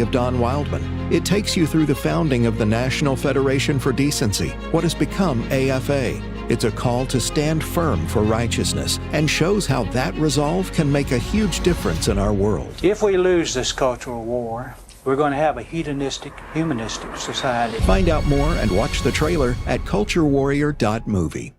of Don Wildman. It takes you through the founding of the National Federation for Decency, what has become AFA. It's a call to stand firm for righteousness and shows how that resolve can make a huge difference in our world. If we lose this cultural war, we're going to have a hedonistic, humanistic society. Find out more and watch the trailer at culturewarrior.movie.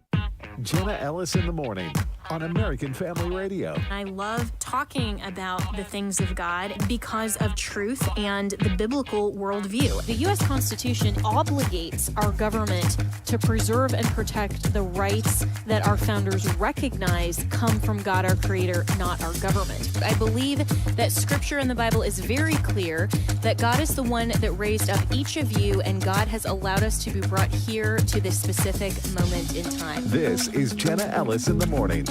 Jenna Ellis in the morning on American Family Radio. I love talking about the things of God because of truth and the biblical worldview. The U.S. Constitution obligates our government to preserve and protect the rights that our founders recognize come from God, our Creator, not our government. I believe that Scripture in the Bible is very clear that God is the one that raised up each of you, and God has allowed us to be brought here to this specific moment in time. This is Jenna Ellis in the morning.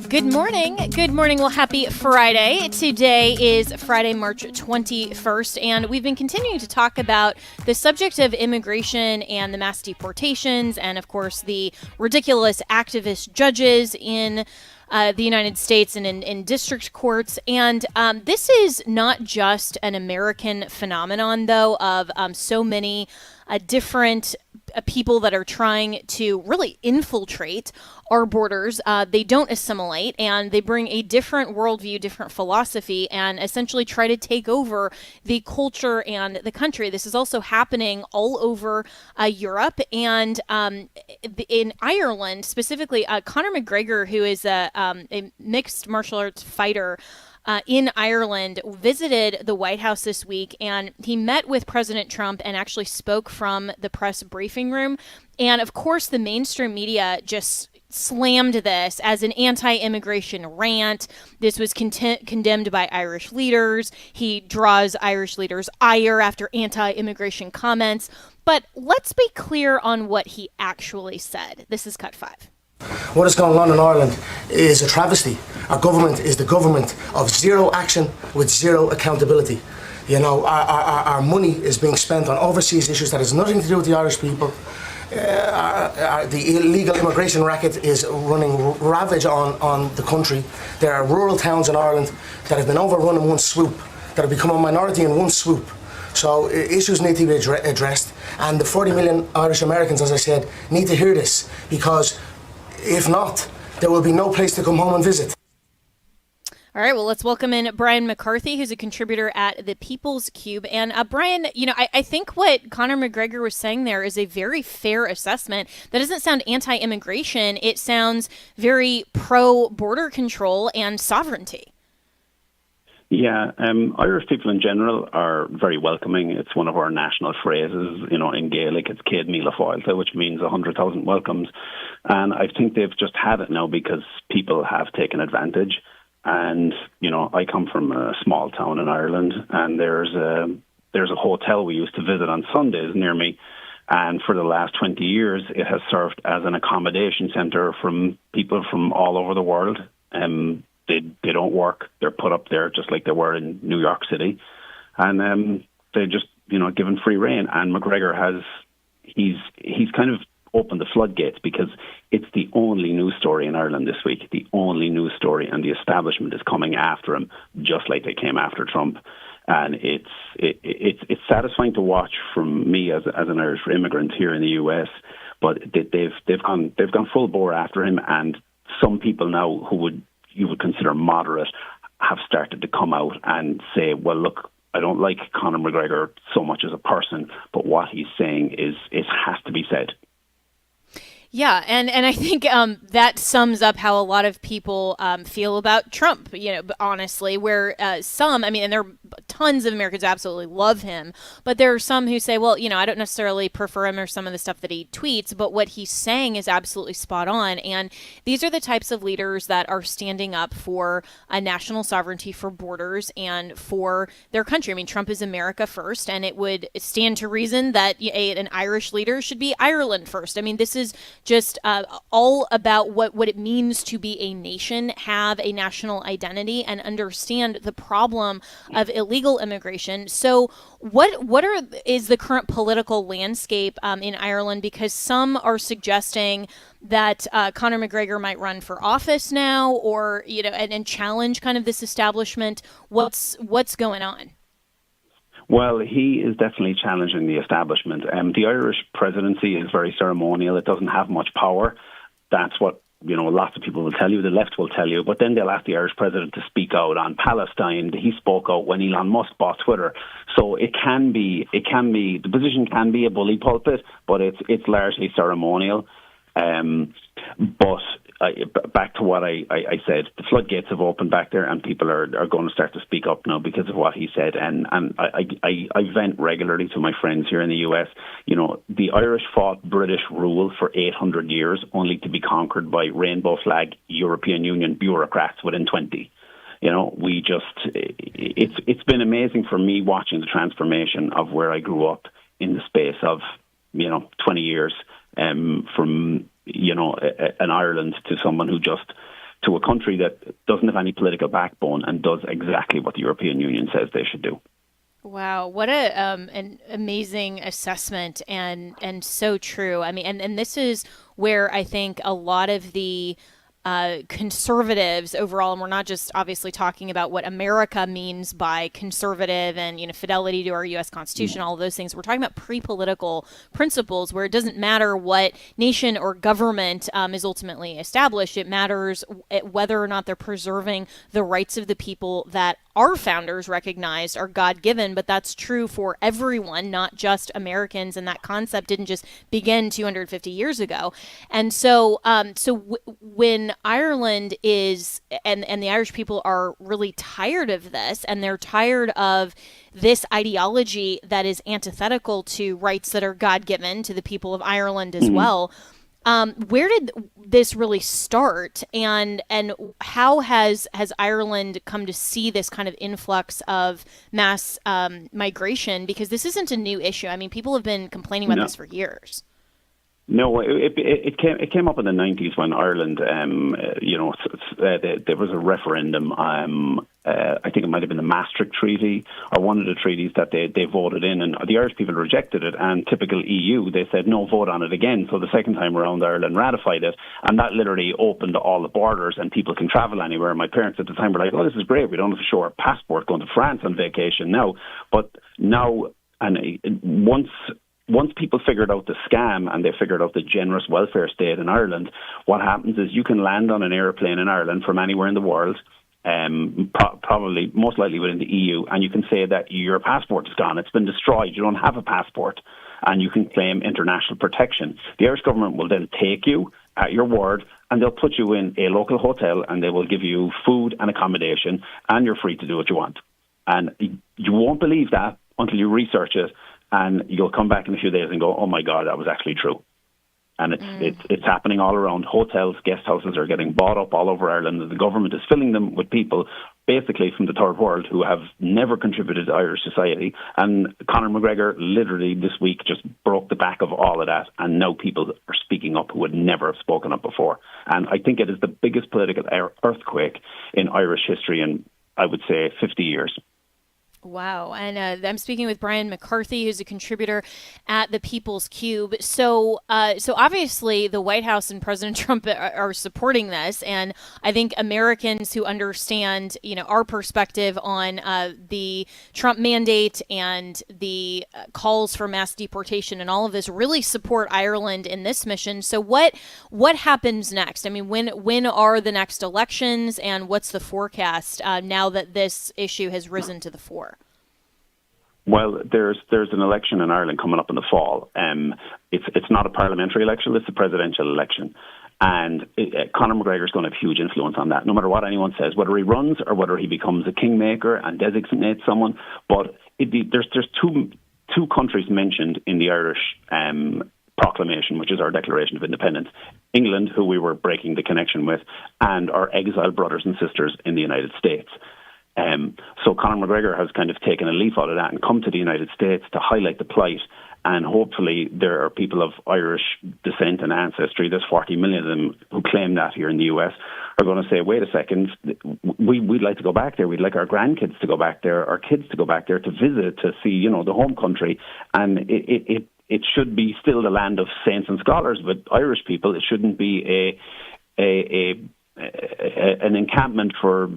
Good morning. Good morning. Well, happy Friday. Today is Friday, March 21st, and we've been continuing to talk about the subject of immigration and the mass deportations, and of course, the ridiculous activist judges in the United States and in district courts. And this is not just an American phenomenon, though, of so many different people that are trying to really infiltrate our borders. They don't assimilate, and they bring a different worldview, different philosophy, and essentially try to take over the culture and the country. This is also happening all over Europe, and in Ireland specifically. Conor McGregor, who is a mixed martial arts fighter, in Ireland, visited the White House this week, and he met with President Trump and actually spoke from the press briefing room. And of course, the mainstream media just slammed this as an anti-immigration rant. This was condemned by Irish leaders. He draws Irish leaders' ire after anti-immigration comments. But let's be clear on what he actually said. This is Cut 5. What is going on in Ireland is a travesty. Our government is the government of zero action with zero accountability. You know, our money is being spent on overseas issues that has nothing to do with the Irish people. The illegal immigration racket is running ravage on the country. There are rural towns in Ireland that have been overrun in one swoop, that have become a minority in one swoop. So issues need to be addressed, and the 40 million Irish Americans, as I said, need to hear this, because if not, there will be no place to come home and visit. All right, well, let's welcome in Brian McCarthy, who's a contributor at the People's Cube. And Brian, you know, I think what Conor McGregor was saying there is a very fair assessment. That doesn't sound anti-immigration. It sounds very pro-border control and sovereignty. Yeah, Irish people in general are very welcoming. It's one of our national phrases, you know, in Gaelic, it's Céad Míle Fáilte, which means 100,000 welcomes. And I think they've just had it now because people have taken advantage. And, you know, I come from a small town in Ireland, and there's a hotel we used to visit on Sundays near me. And for the last 20 years, it has served as an accommodation centre from people from all over the world. They don't work. They're put up there just like they were in New York City. And they just, you know, given free rein. And McGregor he's kind of opened the floodgates, because it's the only news story in Ireland this week, the only news story, and the establishment is coming after him just like they came after Trump. And it's satisfying to watch from me as an Irish immigrant here in the US, but they've gone full bore after him, and some people now you would consider moderate have started to come out and say, well, look, I don't like Conor McGregor so much as a person, but what he's saying it has to be said. Yeah, and I think that sums up how a lot of people feel about Trump, you know, honestly, where some, I mean, and there are tons of Americans who absolutely love him, but there are some who say, well, you know, I don't necessarily prefer him or some of the stuff that he tweets, but what he's saying is absolutely spot on. And these are the types of leaders that are standing up for a national sovereignty, for borders, and for their country. I mean, Trump is America first, and it would stand to reason that an Irish leader should be Ireland first. I mean, this is just all about what it means to be a nation, have a national identity, and understand the problem of illegal immigration. So what is the current political landscape in Ireland? Because some are suggesting that Conor McGregor might run for office now, or, you know, and challenge kind of this establishment. What's going on? Well, he is definitely challenging the establishment. The Irish presidency is very ceremonial. It doesn't have much power. That's what lots of people will tell you, the left will tell you, but then they'll ask the Irish president to speak out on Palestine. He spoke out when Elon Musk bought Twitter. So the position can be a bully pulpit, but it's largely ceremonial. But back to what I said, the floodgates have opened back there, and people are going to start to speak up now because of what he said. And I vent regularly to my friends here in the US. The Irish fought British rule for 800 years, only to be conquered by rainbow flag European Union bureaucrats within 20. It's been amazing for me watching the transformation of where I grew up in the space of 20 years. From an Ireland to someone to a country that doesn't have any political backbone and does exactly what the European Union says they should do. Wow, what an amazing assessment and so true. I mean, and this is where I think a lot of the conservatives overall, and we're not just obviously talking about what America means by conservative and fidelity to our U.S. Constitution, all of those things. We're talking about pre-political principles where it doesn't matter what nation or government is ultimately established. It matters whether or not they're preserving the rights of the people that our founders recognized are God-given, but that's true for everyone, not just Americans. And that concept didn't just begin 250 years ago. And so, when Ireland is, and the Irish people are really tired of this, and they're tired of this ideology that is antithetical to rights that are God-given to the people of Ireland as well. Where did this really start, and how has Ireland come to see this kind of influx of mass migration? Because this isn't a new issue. I mean, people have been complaining about this for years. No, it came up in the 90s when Ireland, there was a referendum. I think it might have been the Maastricht Treaty or one of the treaties that they voted in, and the Irish people rejected it. And typical EU, they said no, vote on it again. So the second time around, Ireland ratified it, and that literally opened all the borders, and people can travel anywhere. My parents at the time were like, "Oh, this is great. We don't have to show our passport going to France on vacation now." But now, and once people figured out the scam and they figured out the generous welfare state in Ireland, what happens is you can land on an airplane in Ireland from anywhere in the world, probably most likely within the EU, and you can say that your passport is gone, it's been destroyed, you don't have a passport, and you can claim international protection. The Irish government will then take you at your word, and they'll put you in a local hotel, and they will give you food and accommodation, and you're free to do what you want. And you won't believe that until you research it, and you'll come back in a few days and go, "Oh my God, that was actually true." And it's happening all around. Hotels, guest houses are getting bought up all over Ireland, and the government is filling them with people basically from the third world who have never contributed to Irish society. And Conor McGregor literally this week just broke the back of all of that, and now people are speaking up who would never have spoken up before. And I think it is the biggest political earthquake in Irish history in, I would say, 50 years. Wow. And I'm speaking with Brian McCarthy, who's a contributor at the People's Cube. So obviously the White House and President Trump are supporting this. And I think Americans who understand, our perspective on the Trump mandate and the calls for mass deportation and all of this really support Ireland in this mission. So what happens next? I mean, when are the next elections, and what's the forecast now that this issue has risen to the fore? Well, there's an election in Ireland coming up in the fall. It's not a parliamentary election; it's a presidential election, and Conor McGregor is going to have huge influence on that. No matter what anyone says, whether he runs or whether he becomes a kingmaker and designates someone. But there's two countries mentioned in the Irish proclamation, which is our Declaration of Independence: England, who we were breaking the connection with, and our exiled brothers and sisters in the United States. So Conor McGregor has kind of taken a leaf out of that and come to the United States to highlight the plight. And hopefully there are people of Irish descent and ancestry, there's 40 million of them who claim that here in the US, are going to say, wait a second, we'd like to go back there. We'd like our grandkids to go back there, our kids to go back there to visit, to see, the home country. And it should be still the land of saints and scholars, but Irish people, it shouldn't be an encampment for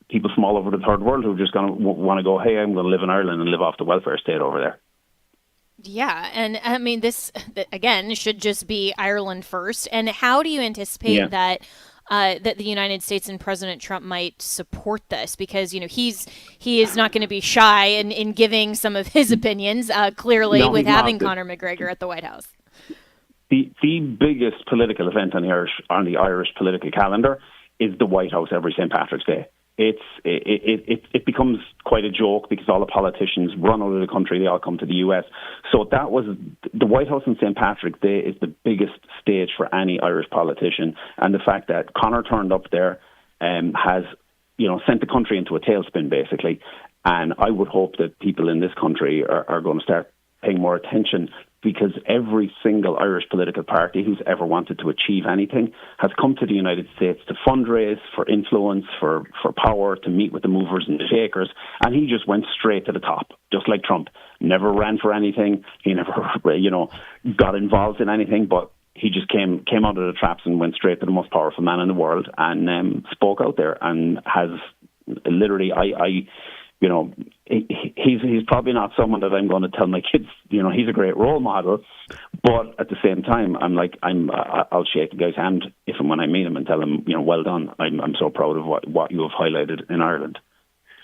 people from all over the third world who are just going to want to go, hey, I'm going to live in Ireland and live off the welfare state over there. Yeah, and I mean, this, again, should just be Ireland first. And how do you anticipate that that the United States and President Trump might support this? Because, you know, he is not going to be shy in giving some of his opinions, clearly, No, with he's having not. Conor McGregor at the White House. The biggest political event on the Irish political calendar is the White House every St. Patrick's Day. It becomes quite a joke because all the politicians run out of the country, they all come to the US. So that was the White House on St. Patrick's Day is the biggest stage for any Irish politician, and the fact that Conor turned up there has, you know, sent the country into a tailspin basically. And I would hope that people in this country are going to start paying more attention, because every single Irish political party who's ever wanted to achieve anything has come to the United States to fundraise, for influence, for power, to meet with the movers and the shakers, and he just went straight to the top, just like Trump. Never ran for anything, he never, you know, got involved in anything, but he just came out of the traps and went straight to the most powerful man in the world and spoke out there, and has literally, you know, he's probably not someone that I'm going to tell my kids, you know, he's a great role model. But at the same time, I'll shake the guy's hand if and when I meet him and tell him, you know, well done. I'm so proud of what you have highlighted in Ireland.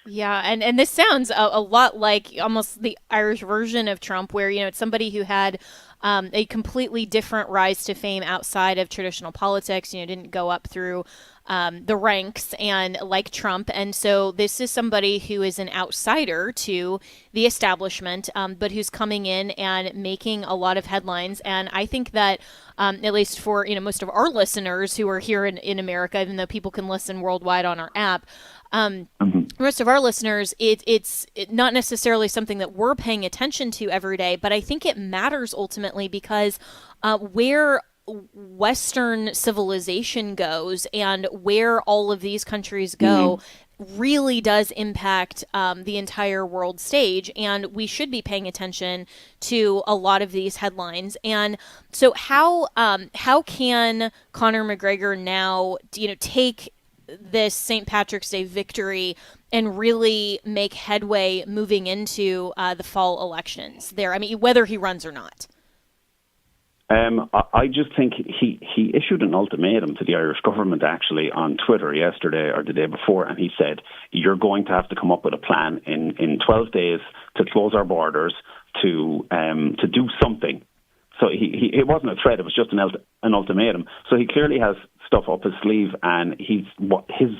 Yeah, and this sounds a lot like almost the Irish version of Trump, where, you know, it's somebody who had a completely different rise to fame outside of traditional politics, you know, didn't go up through the ranks and like Trump. And so this is somebody who is an outsider to the establishment, but who's coming in and making a lot of headlines. And I think that at least for, you know, most of our listeners who are here in America, even though people can listen worldwide on our app, most of our listeners, it's not necessarily something that we're paying attention to every day, but I think it matters ultimately because where Western civilization goes and where all of these countries go really does impact the entire world stage, and we should be paying attention to a lot of these headlines. And so how can Conor McGregor now, you know, take this St. Patrick's Day victory and really make headway moving into the fall elections there? I mean, whether he runs or not. I just think he issued an ultimatum to the Irish government actually on Twitter yesterday or the day before, and he said, you're going to have to come up with a plan in 12 days to close our borders, to do something. So it wasn't a threat, it was just an ultimatum. So he clearly has stuff up his sleeve, and his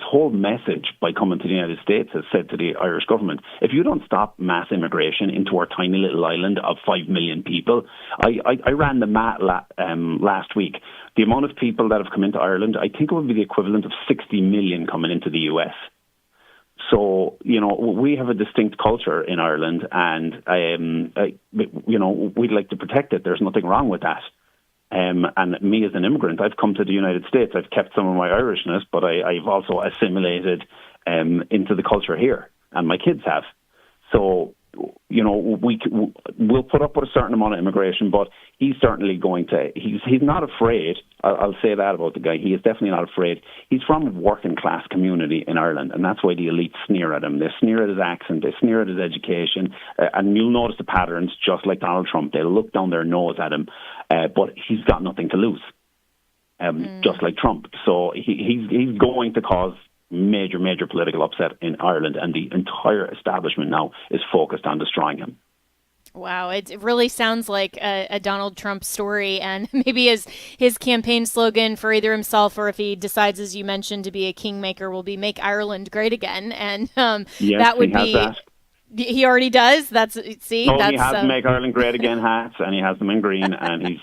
whole message by coming to the United States has said to the Irish government, if you don't stop mass immigration into our tiny little island of 5 million people, I ran the math last week. The amount of people that have come into Ireland, I think it would be the equivalent of 60 million coming into the US. So, you know, we have a distinct culture in Ireland, and, you know, we'd like to protect it. There's nothing wrong with that. And me as an immigrant, I've come to the United States. I've kept some of my Irishness, but I've also assimilated into the culture here, and my kids have. So, you know, we'll put up with a certain amount of immigration, but he's certainly going to. He's not afraid. I'll say that about the guy. He is definitely not afraid. He's from a working class community in Ireland, and that's why the elite sneer at him. They sneer at his accent. They sneer at his education, and you'll notice the patterns. Just like Donald Trump, they look down their nose at him, but he's got nothing to lose. Just like Trump, so he's going to cause major political upset in Ireland, and the entire establishment now is focused on destroying him. Wow, it really sounds like a Donald Trump story, and maybe his campaign slogan for either himself or if he decides, as you mentioned, to be a kingmaker, will be "Make Ireland Great Again," and yes, that would be. That. He already does. He has "Make Ireland Great Again" hats, and he has them in green, and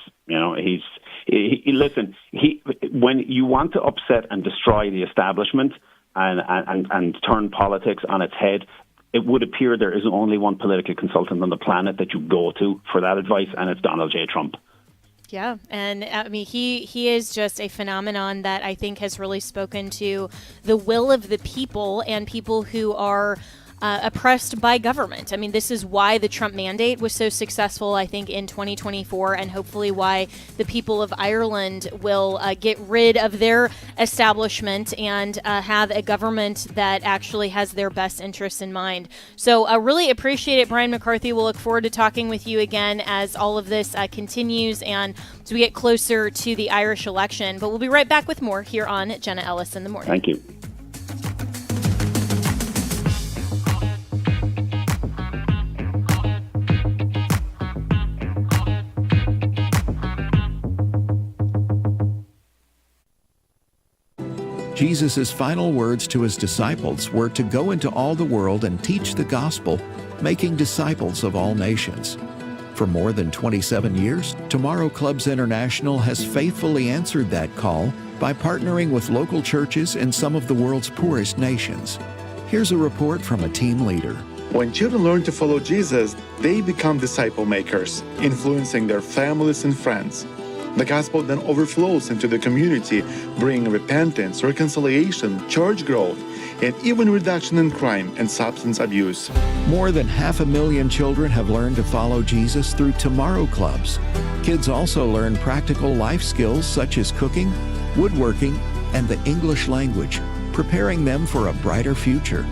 when you want to upset and destroy the establishment and turn politics on its head, it would appear there is only one political consultant on the planet that you go to for that advice, and it's Donald J. Trump. Yeah, and I mean, he is just a phenomenon that I think has really spoken to the will of the people and people who are oppressed by government. I mean, this is why the Trump mandate was so successful, I think, in 2024, and hopefully why the people of Ireland will get rid of their establishment and have a government that actually has their best interests in mind. So I really appreciate it, Brian McCarthy. We'll look forward to talking with you again as all of this continues and as we get closer to the Irish election. But we'll be right back with more here on Jenna Ellis in the Morning. Thank you. Jesus' final words to his disciples were to go into all the world and teach the gospel, making disciples of all nations. For more than 27 years, Tomorrow Clubs International has faithfully answered that call by partnering with local churches in some of the world's poorest nations. Here's a report from a team leader. When children learn to follow Jesus, they become disciple makers, influencing their families and friends. The gospel then overflows into the community, bringing repentance, reconciliation, church growth, and even reduction in crime and substance abuse. More than 500,000 children have learned to follow Jesus through Tomorrow Clubs. Kids also learn practical life skills such as cooking, woodworking, and the English language, preparing them for a brighter future.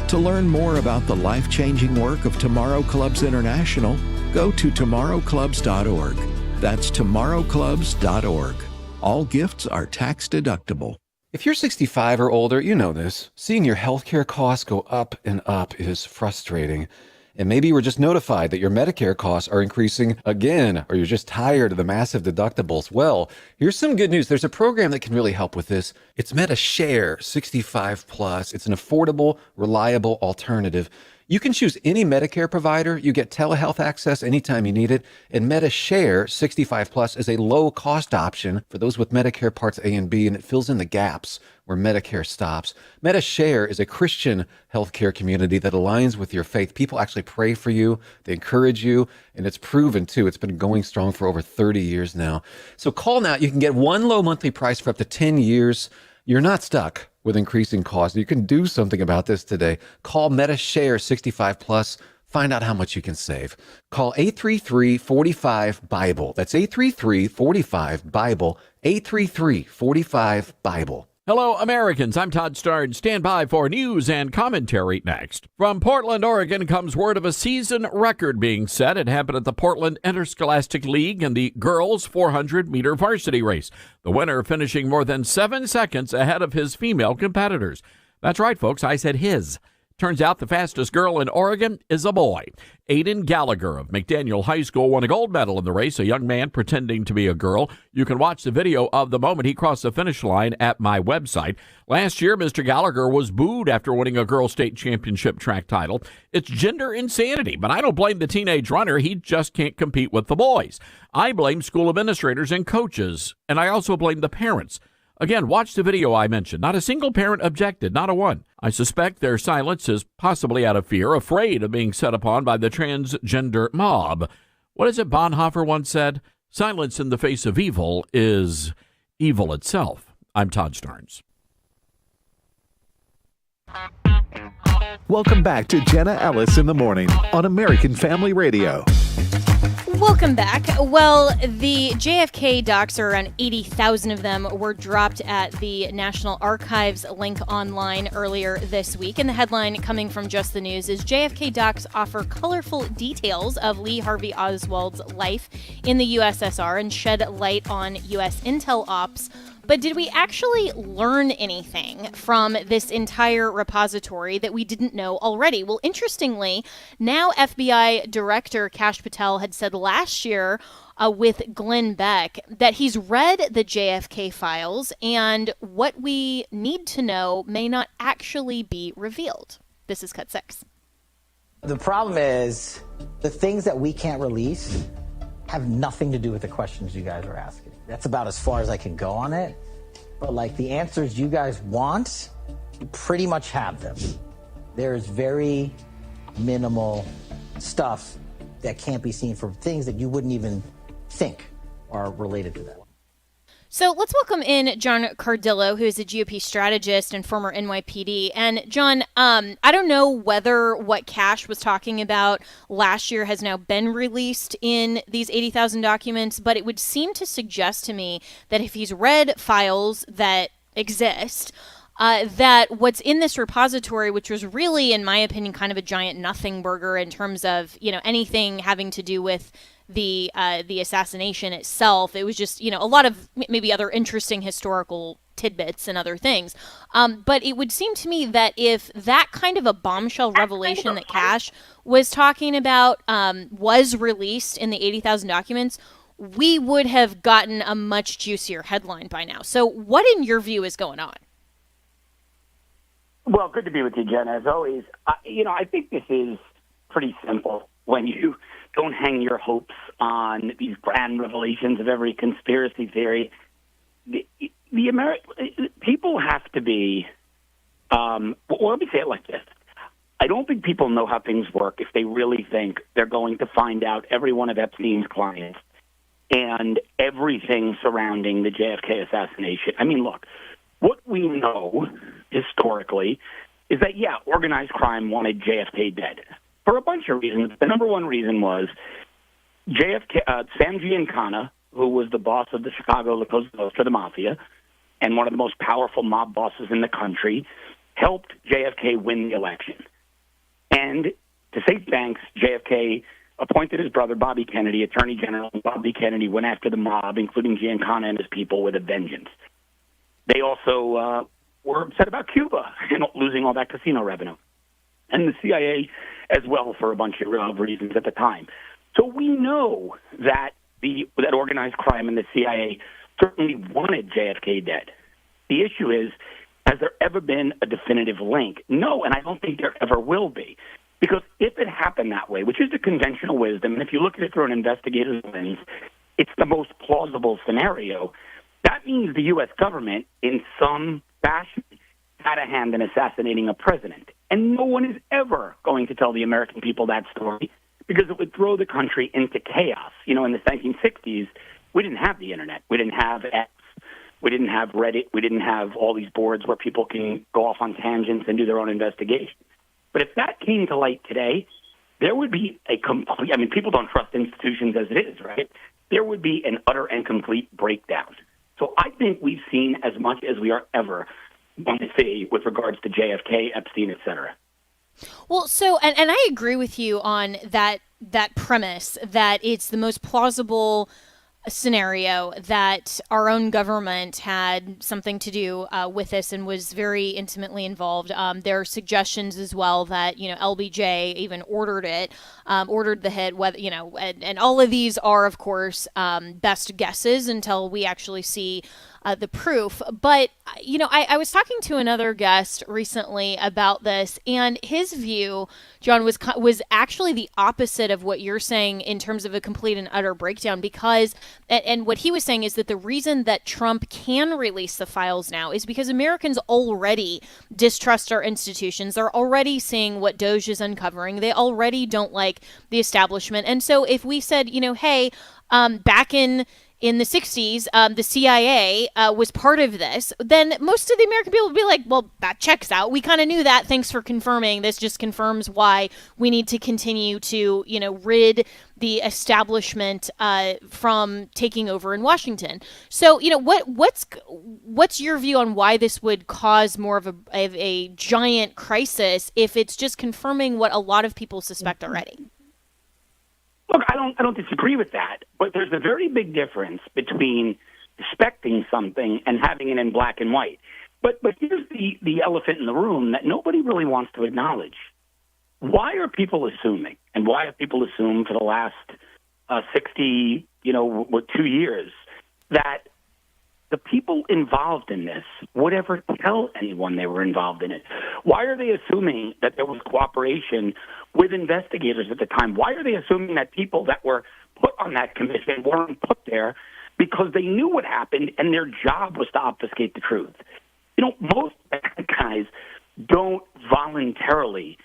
To learn more about the life-changing work of Tomorrow Clubs International, go to tomorrowclubs.org. That's tomorrowclubs.org. All gifts are tax deductible. If you're 65 or older, you know this. Seeing your healthcare costs go up and up is frustrating. And maybe you were just notified that your Medicare costs are increasing again, or you're just tired of the massive deductibles. Well, here's some good news. There's a program that can really help with this. It's MediShare 65 Plus. It's an affordable, reliable alternative. You can choose any Medicare provider. You get telehealth access anytime you need it. And MediShare 65 Plus is a low-cost option for those with Medicare Parts A and B, and it fills in the gaps where Medicare stops. MediShare is a Christian healthcare community that aligns with your faith. People actually pray for you. They encourage you, and it's proven, too. It's been going strong for over 30 years now. So call now. You can get one low monthly price for up to 10 years. You're not stuck with increasing costs. You can do something about this today. Call MediShare 65 Plus. Find out how much you can save. Call 833-45-BIBLE. That's 833-45-BIBLE. 833-45-BIBLE. Hello, Americans. I'm Todd Starnes. Stand by for news and commentary next. From Portland, Oregon, comes word of a season record being set. It happened at the Portland Interscholastic League in the girls' 400-meter varsity race. The winner finishing more than 7 seconds ahead of his female competitors. That's right, folks. I said his. Turns out the fastest girl in Oregon is a boy. Aiden Gallagher of McDaniel High School won a gold medal in the race, a young man pretending to be a girl. You can watch the video of the moment he crossed the finish line at my website. Last year, Mr. Gallagher was booed after winning a girls' state championship track title. It's gender insanity, but I don't blame the teenage runner. He just can't compete with the boys. I blame school administrators and coaches, and I also blame the parents. Again, watch the video I mentioned. Not a single parent objected, not a one. I suspect their silence is possibly out of fear, afraid of being set upon by the transgender mob. What is it Bonhoeffer once said? Silence in the face of evil is evil itself. I'm Todd Starnes. Welcome back to Jenna Ellis in the Morning on American Family Radio. Welcome back. Well, the JFK docs, or around 80,000 of them, were dropped at the National Archives link online earlier this week. And the headline coming from Just the News is JFK docs offer colorful details of Lee Harvey Oswald's life in the USSR and shed light on U.S. intel ops. But did we actually learn anything from this entire repository that we didn't know already? Well, interestingly, now FBI Director Kash Patel had said last year with Glenn Beck that he's read the JFK files and what we need to know may not actually be revealed. This is Cut 6. The problem is the things that we can't release have nothing to do with the questions you guys are asking. That's about as far as I can go on it. But like the answers you guys want, you pretty much have them. There's very minimal stuff that can't be seen for things that you wouldn't even think are related to that. So let's welcome in John Cardillo, who is a GOP strategist and former NYPD. And John, I don't know whether what Cash was talking about last year has now been released in these 80,000 documents, but it would seem to suggest to me that if he's read files that exist, that what's in this repository, which was really, in my opinion, kind of a giant nothing burger in terms of, anything having to do with the assassination itself. It was just, a lot of maybe other interesting historical tidbits and other things. But it would seem to me that if that kind of a bombshell revelation that Cash was talking about was released in the 80,000 documents, we would have gotten a much juicier headline by now. So what, in your view, is going on? Well, good to be with you, Jenna, as always. I think this is pretty simple when you don't hang your hopes on these grand revelations of every conspiracy theory. People have to be, let me say it like this. I don't think people know how things work if they really think they're going to find out every one of Epstein's clients and everything surrounding the JFK assassination. I mean, look, what we know historically is that, organized crime wanted JFK dead for a bunch of reasons. The number one reason was JFK, Sam Giancana, who was the boss of the Chicago La Cosa Nostra, the mafia, and one of the most powerful mob bosses in the country, helped JFK win the election. And to say thanks, JFK appointed his brother, Bobby Kennedy, Attorney General, and Bobby Kennedy went after the mob, including Giancana and his people, with a vengeance. They also were upset about Cuba and losing all that casino revenue. And the CIA as well for a bunch of reasons at the time. So we know that that organized crime and the CIA certainly wanted JFK dead. The issue is, has there ever been a definitive link? No, and I don't think there ever will be. Because if it happened that way, which is the conventional wisdom, and if you look at it through an investigator's lens, it's the most plausible scenario. That means the U.S. government, in some fashion, had a hand in assassinating a president. And no one is ever going to tell the American people that story because it would throw the country into chaos. In the 1960s, we didn't have the internet. We didn't have X. We didn't have Reddit. We didn't have all these boards where people can go off on tangents and do their own investigation. But if that came to light today, there would be a complete, people don't trust institutions as it is, right? There would be an utter and complete breakdown. So I think we've seen as much as we are ever going to see with regards to JFK, Epstein, et cetera. Well, so, and I agree with you on that premise that it's the most plausible scenario that our own government had something to do with this and was very intimately involved. There are suggestions as well that, LBJ even ordered the hit, whether, and all of these are, of course, best guesses until we actually see the proof. But, I was talking to another guest recently about this, and his view, John, was actually the opposite of what you're saying in terms of a complete and utter breakdown, because, and what he was saying is that the reason that Trump can release the files now is because Americans already distrust our institutions. They're already seeing what Doge is uncovering. They already don't like the establishment. And so if we said, hey, back in the 60s, the CIA was part of this, then most of the American people would be like, well, that checks out. We kind of knew that. Thanks for confirming. This just confirms why we need to continue to, rid the establishment from taking over in Washington. So, what's your view on why this would cause more of a giant crisis if it's just confirming what a lot of people suspect already? Look, I don't disagree with that, but there's a very big difference between suspecting something and having it in black and white. But here's the elephant in the room that nobody really wants to acknowledge. Why are people assuming, and why have people assumed for the last 2 years, that the people involved in this would ever tell anyone they were involved in it? Why are they assuming that there was cooperation with investigators at the time? Why are they assuming that people that were put on that commission weren't put there because they knew what happened and their job was to obfuscate the truth? Most bad guys don't voluntarily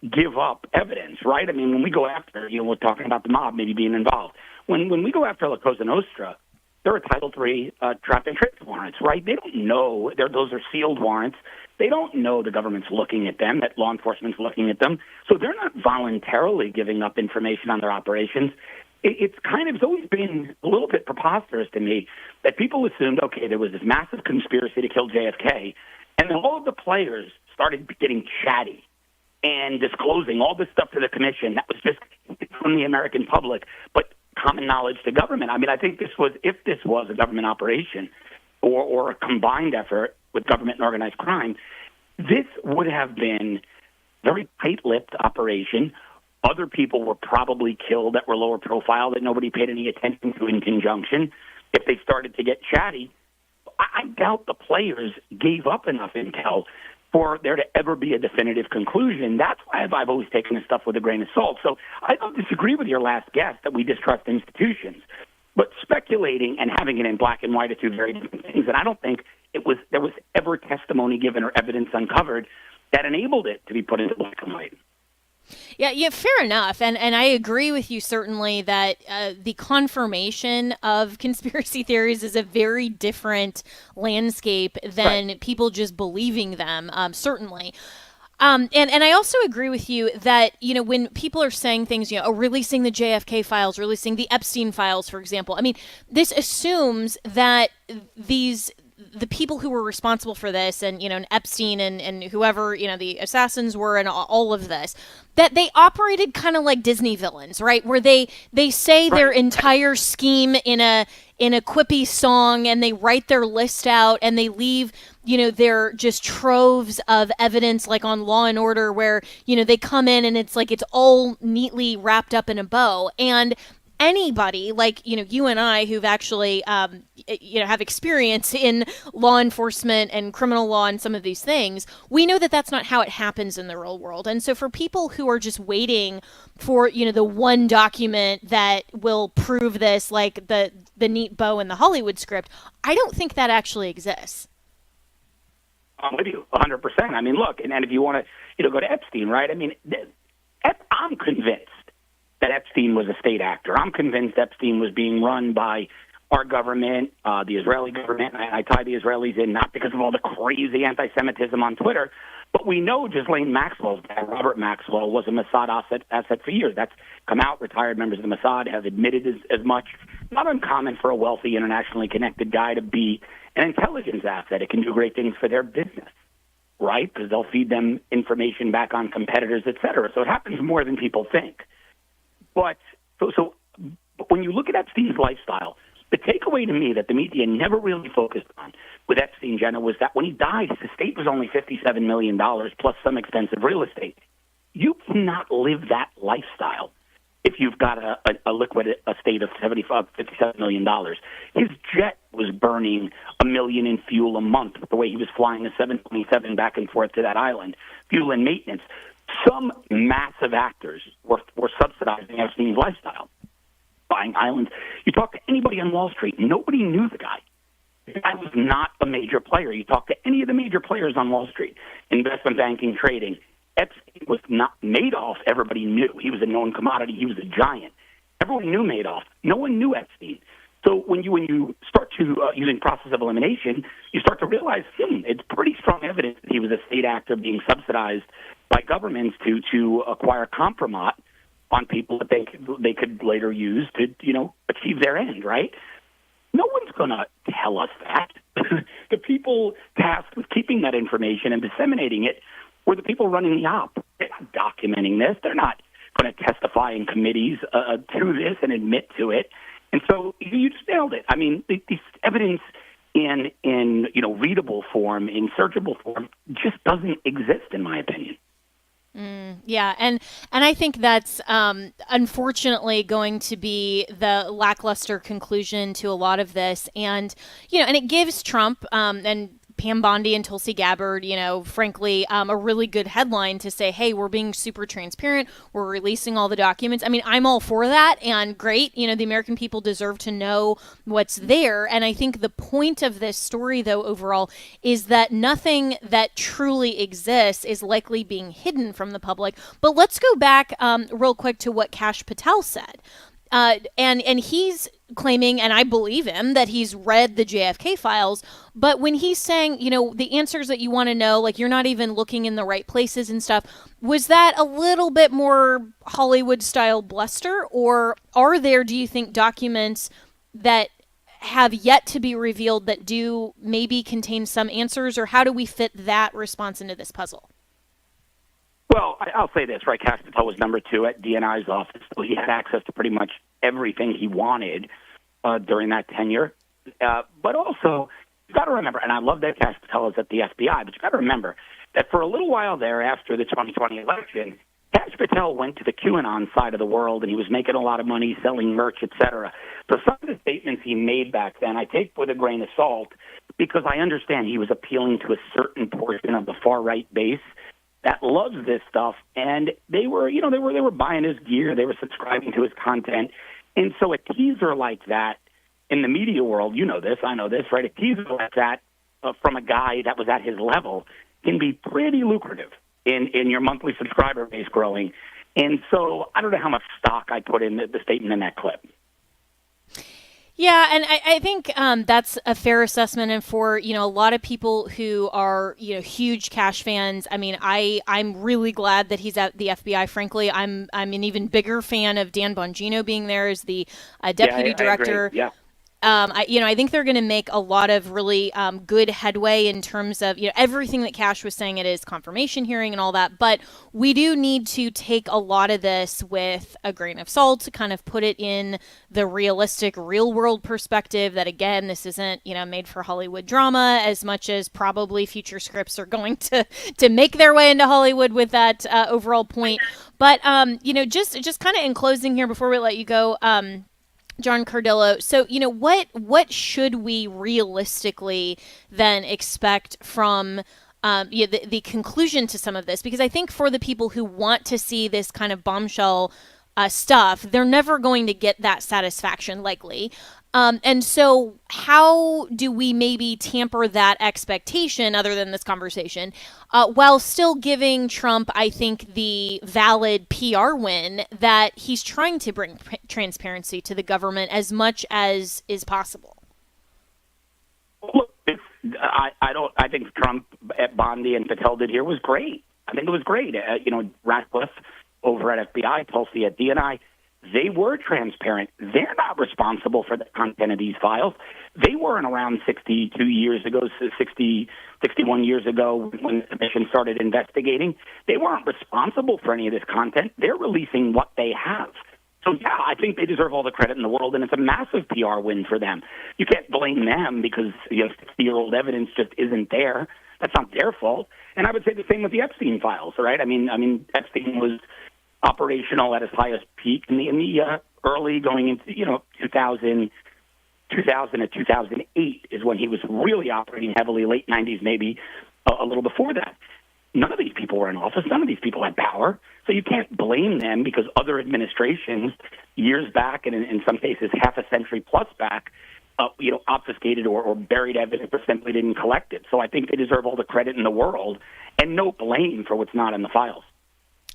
give up evidence, right? When we go after, we're talking about the mob maybe being involved. When we go after La Cosa Nostra, They're a Title III trap and trace warrants, right? They don't know. Those are sealed warrants. They don't know the government's looking at them, that law enforcement's looking at them. So they're not voluntarily giving up information on their operations. It's always been a little bit preposterous to me that people assumed, okay, there was this massive conspiracy to kill JFK, and then all of the players started getting chatty and disclosing all this stuff to the commission that was just from the American public, but common knowledge to government. I mean, I think if this was a government operation or a combined effort with government and organized crime, this would have been a very tight-lipped operation. Other people were probably killed that were lower profile that nobody paid any attention to in conjunction. If they started to get chatty, I doubt the players gave up enough intel for there to ever be a definitive conclusion. That's why I've always taken this stuff with a grain of salt. So I don't disagree with your last guess that we distrust institutions. But speculating and having it in black and white are two very different things. And I don't think there was ever testimony given or evidence uncovered that enabled it to be put into black and white. Yeah, fair enough. And I agree with you certainly that the confirmation of conspiracy theories is a very different landscape than people just believing them, certainly. And I also agree with you that, when people are saying things, releasing the JFK files, releasing the Epstein files, for example, I mean, this assumes that the people who were responsible for this and, and Epstein and whoever, the assassins were and all of this, that they operated kind of like Disney villains, right? Where they say their entire scheme in a quippy song and they write their list out and they leave, their just troves of evidence like on Law and Order where, they come in and it's like it's all neatly wrapped up in a bow. And anybody like, you and I who've actually, have experience in law enforcement and criminal law and some of these things, we know that that's not how it happens in the real world. And so for people who are just waiting for, the one document that will prove this, like the neat bow in the Hollywood script, I don't think that actually exists. I'm with you 100%. I mean, look, and if you want to, go to Epstein, right? I mean, I'm convinced that Epstein was a state actor. I'm convinced Epstein was being run by our government, the Israeli government. And I tie the Israelis in not because of all the crazy anti-Semitism on Twitter, but we know Ghislaine Maxwell's dad, Robert Maxwell, was a Mossad asset for years. That's come out. Retired members of the Mossad have admitted as much. Not uncommon for a wealthy, internationally connected guy to be an intelligence asset. It can do great things for their business, right? Because they'll feed them information back on competitors, et cetera. So it happens more than people think. But so when you look at Epstein's lifestyle, the takeaway to me that the media never really focused on with Epstein, Jenna, was that when he died, his estate was only $57 million plus some expensive real estate. You cannot live that lifestyle if you've got a liquid estate of $57 million. His jet was burning $1 million in fuel a month with the way he was flying the 727 back and forth to that island, fuel and maintenance. Some massive actors were subsidizing Epstein's lifestyle, buying islands. You talk to anybody on Wall Street, nobody knew the guy. The guy was not a major player. You talk to any of the major players on Wall Street, investment banking, trading. Epstein was not Madoff. Everybody knew. He was a known commodity. He was a giant. Everyone knew Madoff. No one knew Epstein. So when you start to using process of elimination, you start to realize it's pretty strong evidence that he was a state actor being subsidized by governments to acquire compromise on people that they could later use to achieve their end. Right? No one's going to tell us that. The people tasked with keeping that information and disseminating it were the people running the op. They're not documenting this. They're not going to testify in committees to this and admit to it. And so you just nailed it. I mean, this evidence in readable form, in searchable form, just doesn't exist, in my opinion. Yeah, and I think that's unfortunately going to be the lackluster conclusion to a lot of this, and and it gives Trump and Pam Bondi and Tulsi Gabbard, frankly, a really good headline to say, hey, we're being super transparent. We're releasing all the documents. I mean, I'm all for that and great. The American people deserve to know what's there. And I think the point of this story, though, overall, is that nothing that truly exists is likely being hidden from the public. But let's go back real quick to what Kash Patel said. And he's claiming, and I believe him, that he's read the JFK files. But when he's saying, the answers that you want to know, like you're not even looking in the right places and stuff, was that a little bit more Hollywood-style bluster? Or are there, do you think, documents that have yet to be revealed that do maybe contain some answers? Or how do we fit that response into this puzzle? Well, I'll say this, right? Cash Patel was number 2 at DNI's office, so he had access to pretty much everything he wanted during that tenure. But also, you've got to remember, and I love that Cash Patel is at the FBI, but you've got to remember that for a little while there after the 2020 election, Cash Patel went to the QAnon side of the world, and he was making a lot of money selling merch, et cetera. So some of the statements he made back then, I take with a grain of salt, because I understand he was appealing to a certain portion of the far-right base that loves this stuff, and they were buying his gear, they were subscribing to his content, and so a teaser like that in the media world, this, I know this, right? A teaser like that from a guy that was at his level can be pretty lucrative in your monthly subscriber base growing, and so I don't know how much stock I put in the statement in that clip. Yeah, and I think that's a fair assessment. And for, a lot of people who are, huge Cash fans, I mean, I'm really glad that he's at the FBI. Frankly, I'm an even bigger fan of Dan Bongino being there as the deputy director. Yeah. I think they're going to make a lot of really good headway in terms of, everything that Cash was saying at his confirmation hearing and all that. But we do need to take a lot of this with a grain of salt to kind of put it in the realistic, real world perspective that, again, this isn't, made for Hollywood drama as much as probably future scripts are going to make their way into Hollywood with that overall point. But, just kind of in closing here before we let you go, John Cardillo, so, what should we realistically then expect from the conclusion to some of this? Because I think for the people who want to see this kind of bombshell stuff, they're never going to get that satisfaction, likely. And so how do we maybe tamper that expectation, other than this conversation, while still giving Trump, I think, the valid PR win that he's trying to bring transparency to the government as much as is possible? Look, I think Trump at Bondi and Patel did here was great. I think it was great. Ratcliffe over at FBI, Tulsi at DNI, they were transparent. They're not responsible for the content of these files. They weren't around 61 years ago when the commission started investigating. They weren't responsible for any of this content. They're releasing what they have. So, yeah, I think they deserve all the credit in the world, and it's a massive PR win for them. You can't blame them because 60-year-old evidence just isn't there. That's not their fault. And I would say the same with the Epstein files, right? I mean, Epstein was operational at its highest peak in the early going into 2000 to 2008 is when he was really operating heavily. Late 90s, maybe a little before that. None of these people were in office. None of these people had power. So you can't blame them because other administrations, years back and in some cases half a century plus back, obfuscated or buried evidence or simply didn't collect it. So I think they deserve all the credit in the world and no blame for what's not in the files.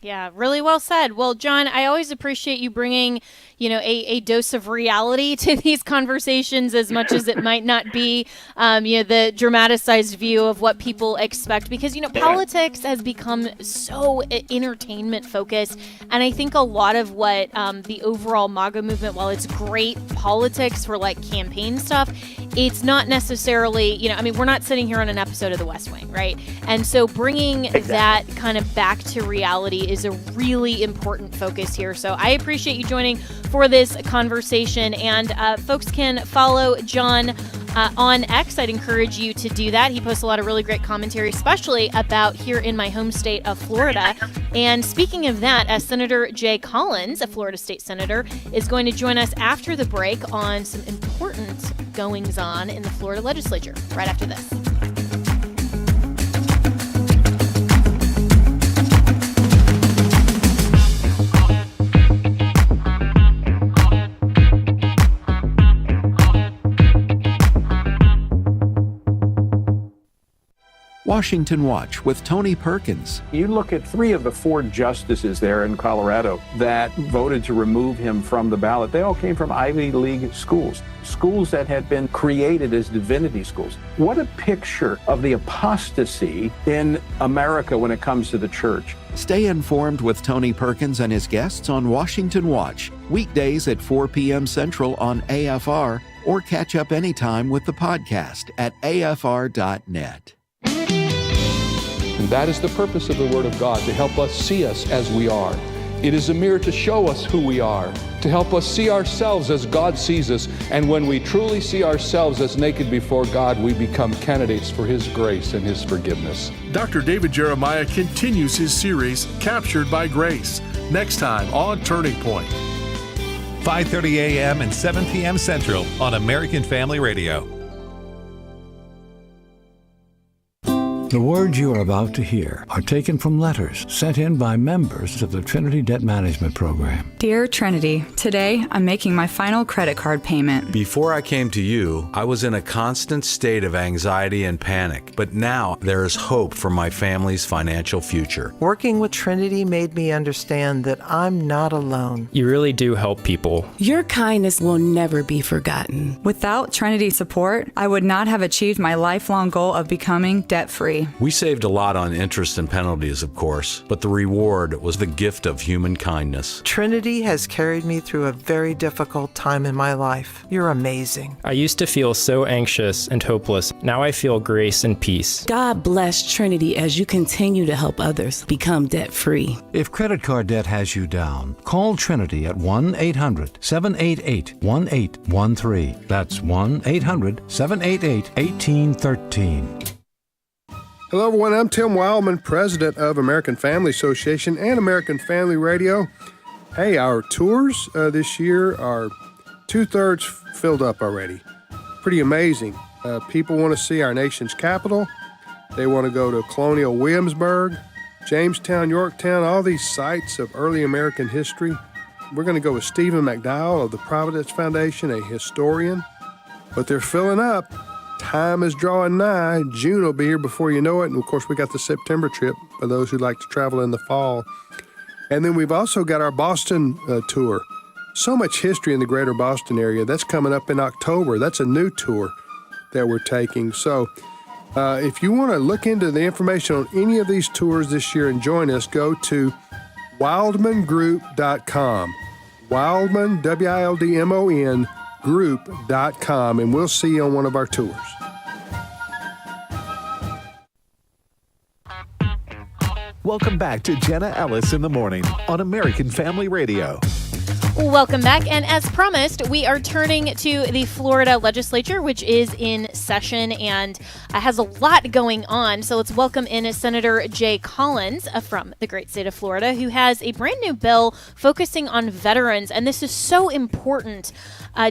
Yeah, really well said. Well, John, I always appreciate you bringing, a dose of reality to these conversations, as much as it might not be, the dramatized view of what people expect, because, politics has become so entertainment focused. And I think a lot of what the overall MAGA movement, while it's great politics for like campaign stuff, it's not necessarily, we're not sitting here on an episode of The West Wing, right? And so bringing that kind of back to reality is a really important focus here. So I appreciate you joining for this conversation, and folks can follow John on X. I'd encourage you to do that. He posts a lot of really great commentary, especially about here in my home state of Florida. And speaking of that, Senator Jay Collins, a Florida state senator, is going to join us after the break on some important goings-on in the Florida legislature right after this. Washington Watch with Tony Perkins. You look at 3 of the 4 justices there in Colorado that voted to remove him from the ballot. They all came from Ivy League schools, schools that had been created as divinity schools. What a picture of the apostasy in America when it comes to the church. Stay informed with Tony Perkins and his guests on Washington Watch, weekdays at 4 p.m. Central on AFR, or catch up anytime with the podcast at afr.net. And that is the purpose of the Word of God, to help us see us as we are. It is a mirror to show us who we are, to help us see ourselves as God sees us. And when we truly see ourselves as naked before God, we become candidates for His grace and His forgiveness. Dr. David Jeremiah continues his series, Captured by Grace, next time on Turning Point. 5:30 a.m. and 7 p.m. Central on American Family Radio. The words you are about to hear are taken from letters sent in by members of the Trinity Debt Management Program. Dear Trinity, today I'm making my final credit card payment. Before I came to you, I was in a constant state of anxiety and panic, but now there is hope for my family's financial future. Working with Trinity made me understand that I'm not alone. You really do help people. Your kindness will never be forgotten. Without Trinity support, I would not have achieved my lifelong goal of becoming debt-free. We saved a lot on interest and penalties, of course, but the reward was the gift of human kindness. Trinity has carried me through a very difficult time in my life. You're amazing. I used to feel so anxious and hopeless. Now I feel grace and peace. God bless Trinity as you continue to help others become debt-free. If credit card debt has you down, call Trinity at 1-800-788-1813. That's 1-800-788-1813. Hello, everyone. I'm Tim Wildman, president of American Family Association and American Family Radio. Hey, our tours this year are 2/3 filled up already. Pretty amazing. People want to see our nation's capital. They want to go to Colonial Williamsburg, Jamestown, Yorktown, all these sites of early American history. We're going to go with Stephen McDowell of the Providence Foundation, a historian. But they're filling up. Time is drawing nigh. June will be here before you know it. And, of course, we got the September trip for those who like to travel in the fall. And then we've also got our Boston tour. So much history in the greater Boston area. That's coming up in October. That's a new tour that we're taking. So if you want to look into the information on any of these tours this year and join us, go to wildmangroup.com. Wildman, W-I-L-D-M-O-N, group.com, and we'll see you on one of our tours. Welcome back to Jenna Ellis in the Morning on American Family Radio. Welcome back. And as promised, we are turning to the Florida legislature, which is in session and has a lot going on. So let's welcome in Senator Jay Collins from the great state of Florida, who has a brand new bill focusing on veterans. And this is so important,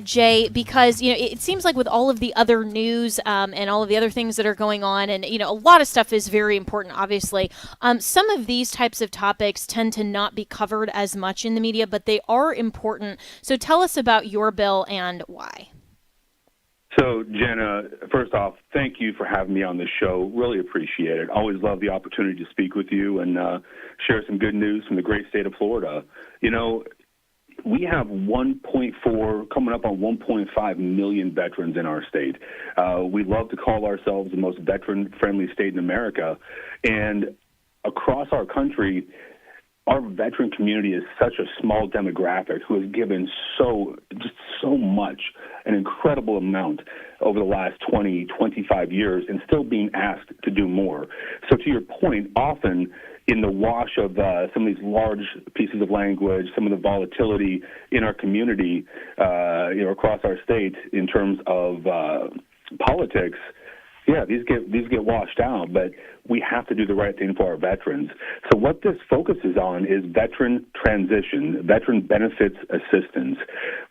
Jay, because, it seems like with all of the other news and all of the other things that are going on, and, a lot of stuff is very important, obviously. Some of these types of topics tend to not be covered as much in the media, but they are important. So tell us about your bill and why. So, Jenna, first off, thank you for having me on this show. Really appreciate it. Always love the opportunity to speak with you and share some good news from the great state of Florida. We have 1.4, coming up on 1.5 million veterans in our state. We love to call ourselves the most veteran-friendly state in America. And across our country, our veteran community is such a small demographic who has given so much, an incredible amount over the last 20, 25 years, and still being asked to do more. So to your point, often in the wash of some of these large pieces of language, some of the volatility in our community, across our state in terms of politics, these get washed out, but we have to do the right thing for our veterans. So what this focuses on is veteran transition, veteran benefits assistance.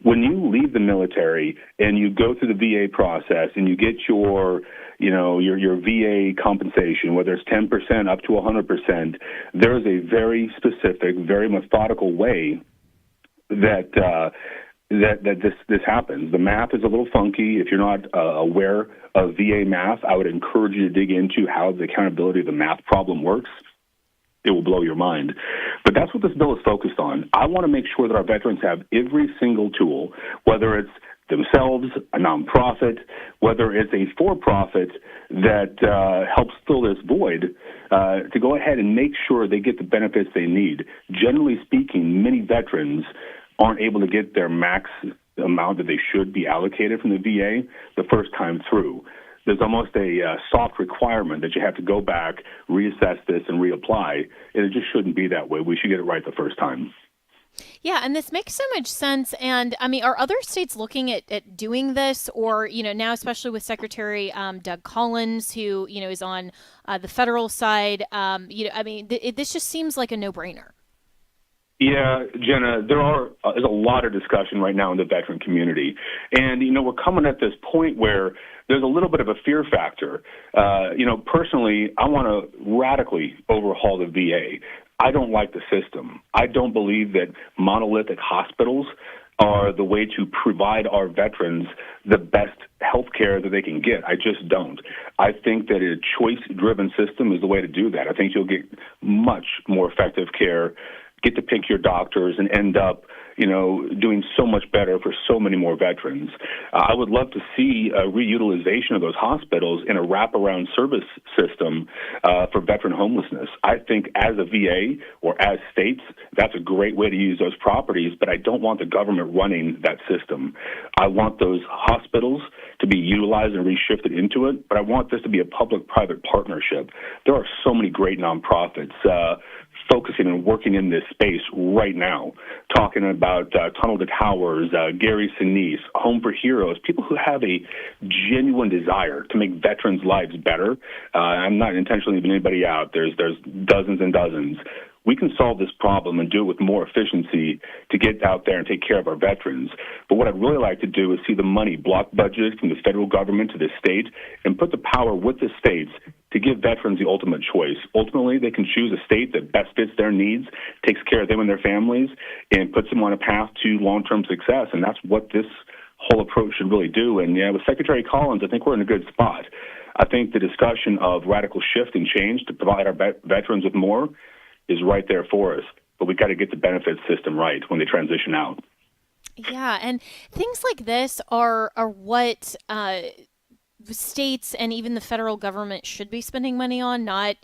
When you leave the military and you go through the VA process and you get your VA compensation, whether it's 10% up to 100%, there is a very specific, very methodical way that that this happens. The math is a little funky. If you're not aware of VA math, I would encourage you to dig into how the accountability of the math problem works. It will blow your mind. But that's what this bill is focused on. I want to make sure that our veterans have every single tool, whether it's themselves, a nonprofit, whether it's a for-profit that helps fill this void, to go ahead and make sure they get the benefits they need. Generally speaking, many veterans aren't able to get their max amount that they should be allocated from the VA the first time through. There's almost a soft requirement that you have to go back, reassess this, and reapply, and it just shouldn't be that way. We should get it right the first time. Yeah, and this makes so much sense. And I mean, are other states looking at doing this, or now, especially with Secretary Doug Collins, who is on the federal side? I mean, this just seems like a no-brainer. Yeah, Jenna, there's a lot of discussion right now in the veteran community. And, we're coming at this point where there's a little bit of a fear factor. Personally, I want to radically overhaul the VA. I don't like the system. I don't believe that monolithic hospitals are the way to provide our veterans the best health care that they can get. I just don't. I think that a choice-driven system is the way to do that. I think you'll get much more effective care, get to pick your doctors, and end up, doing so much better for so many more veterans. I would love to see a reutilization of those hospitals in a wraparound service system for veteran homelessness. I think as a VA or as states, that's a great way to use those properties, but I don't want the government running that system. I want those hospitals to be utilized and reshifted into it, but I want this to be a public-private partnership. There are so many great nonprofits focusing and working in this space right now, talking about Tunnel to Towers, Gary Sinise, Home for Heroes, people who have a genuine desire to make veterans' lives better. I'm not intentionally leaving anybody out. There's dozens and dozens. We can solve this problem and do it with more efficiency to get out there and take care of our veterans. But what I'd really like to do is see the money block budgeted from the federal government to the state and put the power with the states to give veterans the ultimate choice. Ultimately, they can choose a state that best fits their needs, takes care of them and their families, and puts them on a path to long-term success. And that's what this whole approach should really do. And with Secretary Collins, I think we're in a good spot. I think the discussion of radical shift and change to provide our veterans with more is right there for us. But we've got to get the benefits system right when they transition out. Yeah, and things like this are what states and even the federal government should be spending money on, not,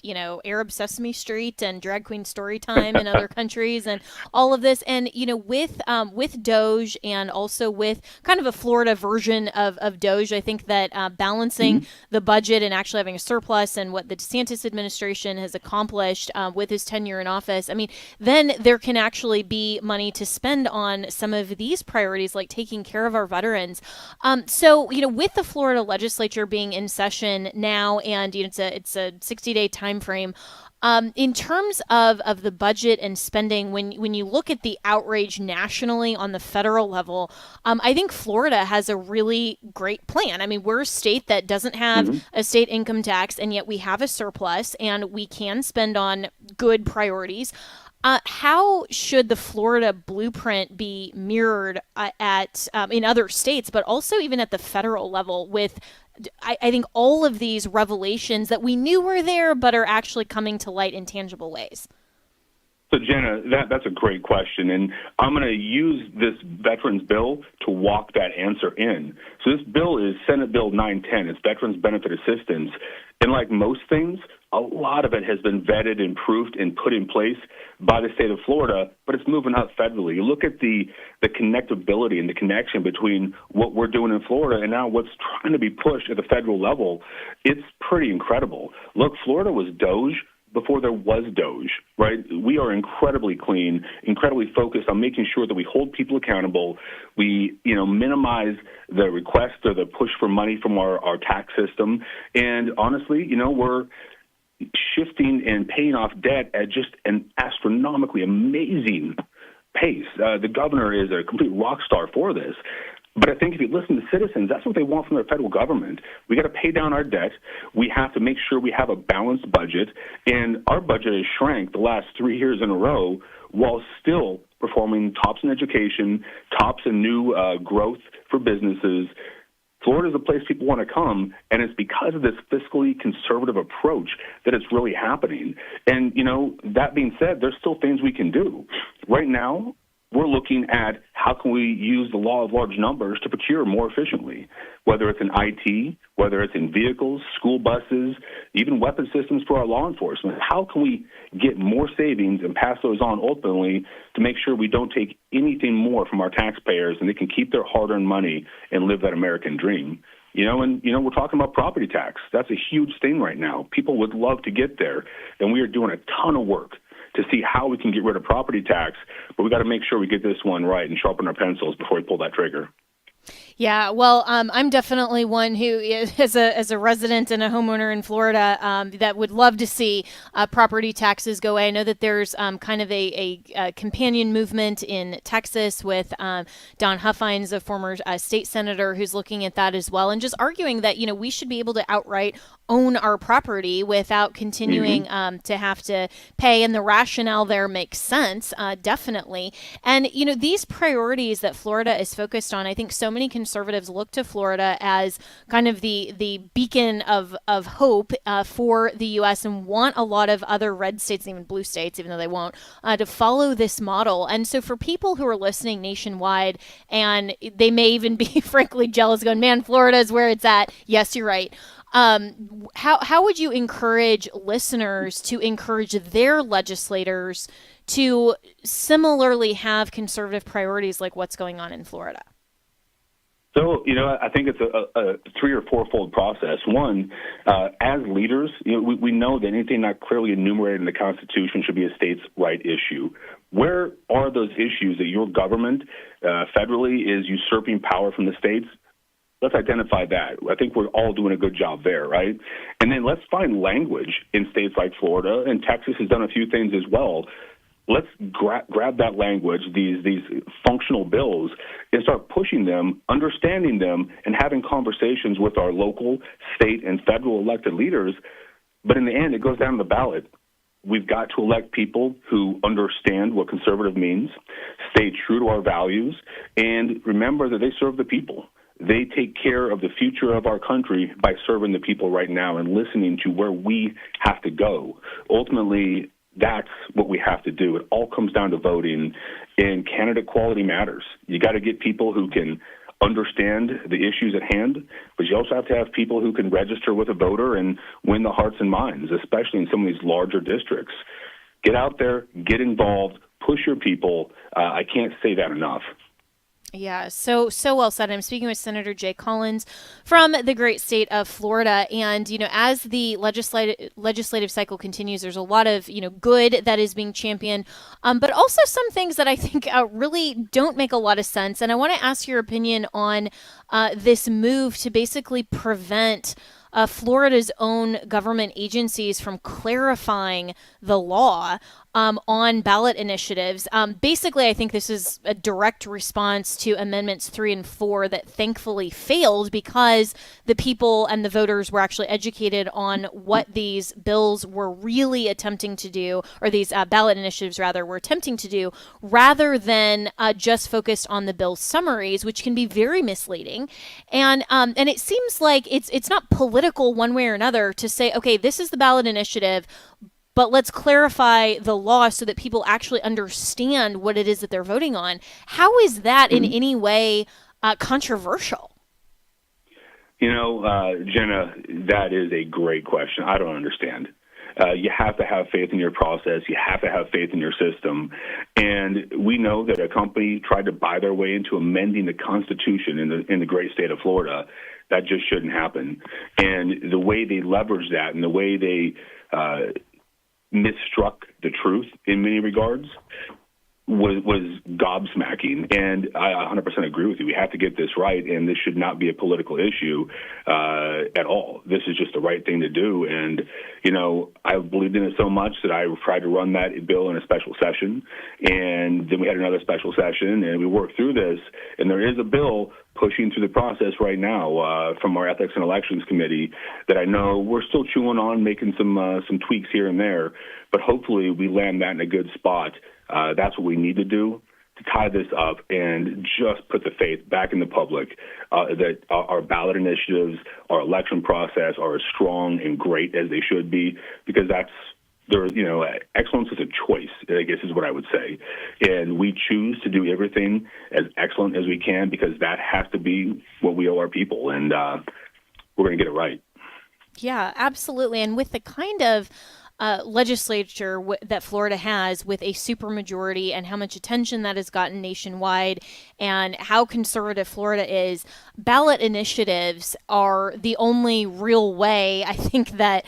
Arab Sesame Street and Drag Queen Storytime in other countries and all of this. And, with Doge and also with kind of a Florida version of Doge, I think that balancing the budget and actually having a surplus and what the DeSantis administration has accomplished with his tenure in office, then there can actually be money to spend on some of these priorities like taking care of our veterans. So, with the Florida legislature being in session now, and it's a 60-day time frame. In terms of the budget and spending, when you look at the outrage nationally on the federal level, I think Florida has a really great plan. We're a state that doesn't have a state income tax, and yet we have a surplus, and we can spend on good priorities. How should the Florida blueprint be mirrored in other states, but also even at the federal level with, I think, all of these revelations that we knew were there but are actually coming to light in tangible ways? So, Jenna, that's a great question, and I'm going to use this veterans bill to walk that answer in. So this bill is Senate Bill 910. It's Veterans Benefit Assistance. And like most things, a lot of it has been vetted and proofed and put in place by the state of Florida, but it's moving out federally. You look at the connectability and the connection between what we're doing in Florida and now what's trying to be pushed at the federal level. It's pretty incredible. Look, Florida was Doge before there was Doge, right? We are incredibly clean, incredibly focused on making sure that we hold people accountable. We, minimize the request or the push for money from our tax system. And honestly, we're shifting and paying off debt at just an astronomically amazing pace. The governor is a complete rock star for this. But I think if you listen to citizens, that's what they want from their federal government. We got to pay down our debt. We have to make sure we have a balanced budget. And our budget has shrank the last 3 years in a row while still performing, tops in education, tops in new growth for businesses. Florida is a place people want to come, and it's because of this fiscally conservative approach that it's really happening. And, that being said, there's still things we can do. Right now, we're looking at how can we use the law of large numbers to procure more efficiently, whether it's in IT, whether it's in vehicles, school buses, even weapon systems for our law enforcement. How can we get more savings and pass those on ultimately to make sure we don't take anything more from our taxpayers and they can keep their hard-earned money and live that American dream? We're talking about property tax. That's a huge thing right now. People would love to get there, and we are doing a ton of work to see how we can get rid of property tax, but we got to make sure we get this one right and sharpen our pencils before we pull that trigger. Yeah, well, I'm definitely one who, as a resident and a homeowner in Florida, that would love to see property taxes go away. I know that there's kind of a companion movement in Texas with Don Huffines, a former state senator, who's looking at that as well, and just arguing that we should be able to outright own our property without continuing to have to pay. And the rationale there makes sense, definitely. And these priorities that Florida is focused on, I think so many conservatives look to Florida as kind of the beacon of hope for the U.S. and want a lot of other red states, even blue states, even though they won't, to follow this model. And so for people who are listening nationwide, and they may even be frankly jealous, going, man, Florida is where it's at. Yes, you're right. How would you encourage listeners to encourage their legislators to similarly have conservative priorities like what's going on in Florida? So, I think it's a 3 or 4-fold process. One, as leaders, we know that anything not clearly enumerated in the Constitution should be a states' right issue. Where are those issues that your government federally is usurping power from the states? Let's identify that. I think we're all doing a good job there, right? And then let's find language in states like Florida, and Texas has done a few things as well. Let's grab that language, these functional bills, and start pushing them, understanding them, and having conversations with our local, state, and federal elected leaders. But in the end, it goes down to the ballot. We've got to elect people who understand what conservative means, stay true to our values, and remember that they serve the people. They take care of the future of our country by serving the people right now and listening to where we have to go. Ultimately, that's what we have to do. It all comes down to voting, and candidate quality matters. You got to get people who can understand the issues at hand, but you also have to have people who can register with a voter and win the hearts and minds, especially in some of these larger districts. Get out there, get involved, push your people. I can't say that enough. Yeah, so well said. I'm speaking with Senator Jay Collins from the great state of Florida. And, as the legislative cycle continues, there's a lot of, good that is being championed, but also some things that I think really don't make a lot of sense. And I want to ask your opinion on this move to basically prevent Florida's own government agencies from clarifying the law on ballot initiatives. Basically, I think this is a direct response to Amendments 3 and 4 that thankfully failed because the people and the voters were actually educated on what these bills were really attempting to do, or these ballot initiatives, rather, were attempting to do, rather than just focused on the bill summaries, which can be very misleading. And it seems like it's not political one way or another to say, okay, this is the ballot initiative, but let's clarify the law so that people actually understand what it is that they're voting on. How is that in any way controversial? Jenna, that is a great question. I don't understand. You have to have faith in your process. You have to have faith in your system. And we know that a company tried to buy their way into amending the Constitution in the great state of Florida. That just shouldn't happen. And the way they leveraged that and the way they misstruck the truth in many regards was gobsmacking. And I 100% agree with you. We have to get this right, and this should not be a political issue at all. This is just the right thing to do. And, I believed in it so much that I tried to run that bill in a special session. And then we had another special session, and we worked through this. And there is a bill pushing through the process right now from our Ethics and Elections Committee that I know we're still chewing on, making some tweaks here and there. But hopefully we land that in a good spot. That's what we need to do. to tie this up and just put the faith back in the public that our ballot initiatives, our election process are as strong and great as they should be, because excellence is a choice, I guess is what I would say. And we choose to do everything as excellent as we can because that has to be what we owe our people. And we're going to get it right. Yeah, absolutely. And with the kind of legislature that Florida has, with a supermajority, and how much attention that has gotten nationwide, and how conservative Florida is, ballot initiatives are the only real way, I think, that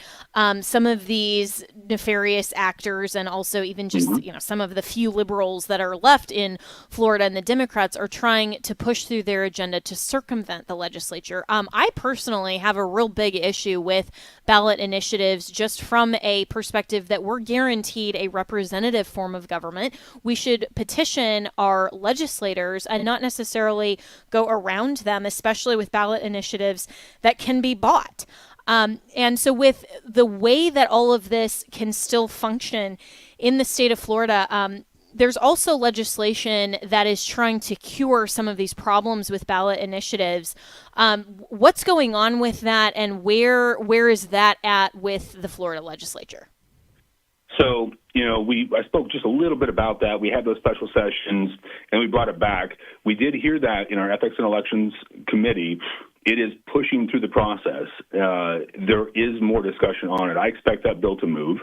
some of these nefarious actors, and also even just some of the few liberals that are left in Florida and the Democrats, are trying to push through their agenda to circumvent the legislature. I personally have a real big issue with ballot initiatives, just from a perspective that we're guaranteed a representative form of government. We should petition our legislators and not necessarily go around them, especially with ballot initiatives that can be bought. And so with the way that all of this can still function in the state of Florida, there's also legislation that is trying to cure some of these problems with ballot initiatives. What's going on with that, and where is that at with the Florida legislature? So, I spoke just a little bit about that. We had those special sessions, and we brought it back. We did hear that in our Ethics and Elections Committee. It is pushing through the process. There is more discussion on it. I expect that bill to move.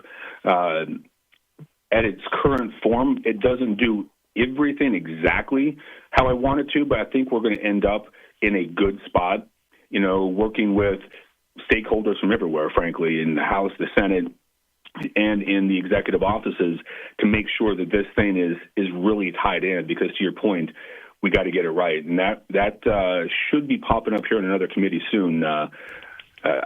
At its current form, it doesn't do everything exactly how I want it to, but I think we're going to end up in a good spot, working with stakeholders from everywhere, frankly, in the House, the Senate, and in the executive offices, to make sure that this thing is really tied in, because to your point, we got to get it right. And that should be popping up here in another committee soon. I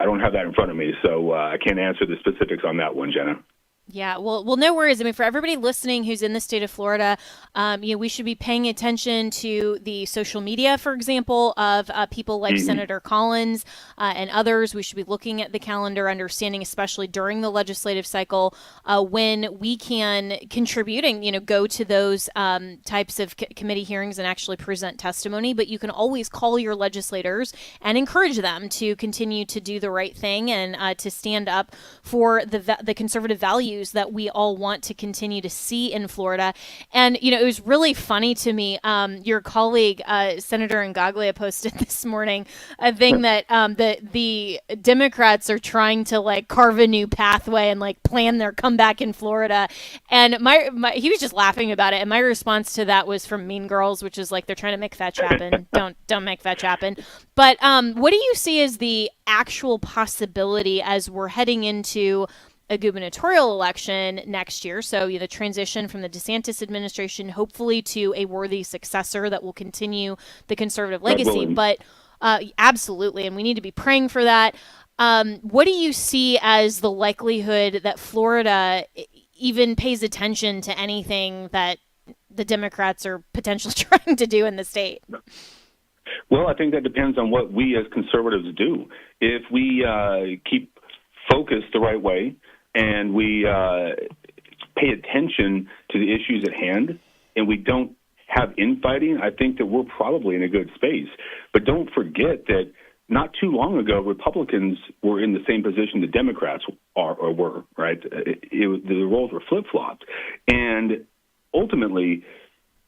don't have that in front of me, so I can't answer the specifics on that one, Jenna. Yeah, well, no worries. I mean, for everybody listening who's in the state of Florida, we should be paying attention to the social media, for example, of people like Senator Collins and others. We should be looking at the calendar, understanding, especially during the legislative cycle, when we can contribute and, go to those types of committee hearings and actually present testimony. But you can always call your legislators and encourage them to continue to do the right thing and to stand up for the conservative values that we all want to continue to see in Florida. And, it was really funny to me. Your colleague, Senator Ingaglia, posted this morning a thing that the Democrats are trying to carve a new pathway and plan their comeback in Florida. And he was just laughing about it. And my response to that was from Mean Girls, which is they're trying to make fetch happen. Don't make fetch happen. But what do you see as the actual possibility as we're heading into a gubernatorial election next year? So the transition from the DeSantis administration, hopefully, to a worthy successor that will continue the conservative legacy. But absolutely, and we need to be praying for that. What do you see as the likelihood that Florida even pays attention to anything that the Democrats are potentially trying to do in the state? Well, I think that depends on what we as conservatives do. If we keep focused the right way, and we pay attention to the issues at hand, and we don't have infighting, I think that we're probably in a good space. But don't forget that not too long ago, Republicans were in the same position the Democrats were, right? The roles were flip-flopped. And ultimately,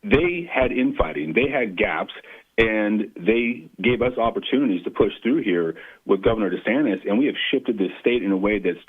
they had infighting. They had gaps. And they gave us opportunities to push through here with Governor DeSantis, and we have shifted this state in a way that's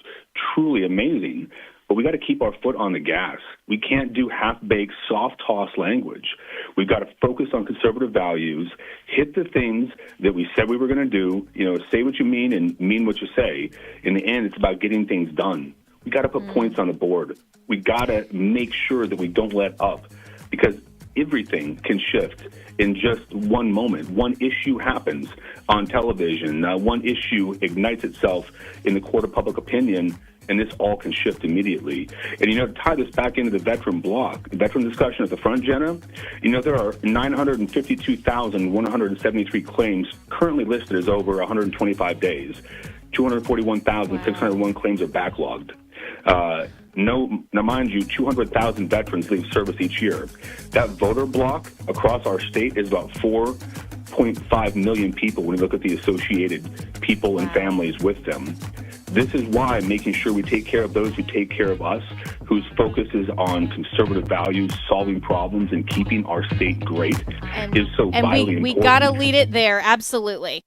truly amazing. But we got to keep our foot on the gas. We can't do half-baked, soft-toss language. We've got to focus on conservative values, hit the things that we said we were going to do, say what you mean and mean what you say. In the end, it's about getting things done. We got to put points on the board. We got to make sure that we don't let up, because everything can shift in just one moment. One issue happens on television. One issue ignites itself in the court of public opinion, and this all can shift immediately. And, to tie this back into the veteran discussion at the front, Jenna, there are 952,173 claims currently listed as over 125 days. 241,601 claims are backlogged. Now, mind you, 200,000 veterans leave service each year. That voter block across our state is about 4.5 million people when you look at the associated people and families with them. This is why making sure we take care of those who take care of us, whose focus is on conservative values, solving problems, and keeping our state great, is so vitally important. And we got to lead it there, absolutely.